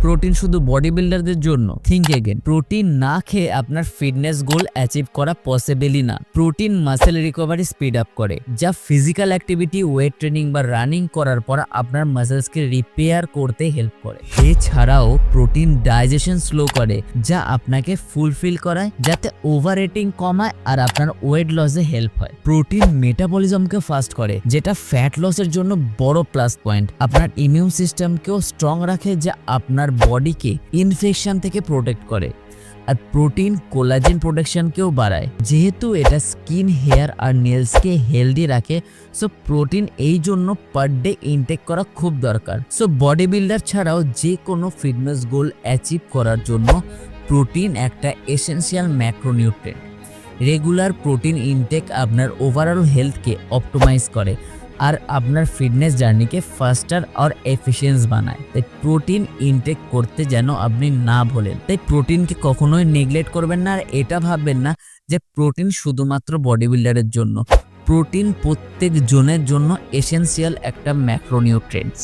Protein শুধু body বিল্ডারদের জন্য? Think again. Protein না খেয়ে আপনার ফিটনেস গোল অ্যাচিভ করা পসিবলই না। Protein muscle recovery speed up করে, যা ফিজিক্যাল অ্যাক্টিভিটি, ওয়েট ট্রেনিং বা রানিং করার পর আপনার মাসেলসকে রিপেয়ার করতে হেল্প করে। এছাড়াও প্রোটিন ডাইজেশন স্লো করে, যা আপনাকে ফুলফিল করায়, যাতে ওভার ইটিং কমায় আর আপনার ওয়েট লসে হেল্প হয়। প্রোটিন মেটাবলিজমকে ফাস্ট করে, যেটা ফ্যাট লসের জন্য বড় প্লাস পয়েন্ট। আপনার ইমিউন সিস্টেমকেও স্ট্রং রাখে, যা আপনার বডিকে ইনফেকশন থেকে প্রোটেক্ট করে। আর প্রোটিন কোলাজেন প্রোটেকশনকেও বাড়ায়, যেহেতু এটা স্কিন, হেয়ার আর নেলসকে হেলদি রাখে। সো প্রোটিন এই জন্য পার ডে ইনটেক করা খুব দরকার। সো বডি বিল্ডার ছাড়াও যে কোনো ফিটনেস গোল অ্যাচিভ করার জন্য প্রোটিন একটা essential macronutrient. Regular protein intake আপনার ওভারঅল হেলথকে অপটিমাইজ করে আর আপনার ফিটনেস জার্নিকে ফাস্টার আর এফিশিয়েন্ট বানায়। তাই প্রোটিন ইনটেক করতে যেন আপনি না ভোলেন। তাই প্রোটিনকে কখনোই নেগলেক্ট করবেন না, আর এটা ভাববেন না যে প্রোটিন শুধুমাত্র বডি বিল্ডারের জন্য। প্রোটিন প্রত্যেক জনের জন্য এসেনশিয়াল একটা ম্যাক্রোনিউট্রিয়েন্টস।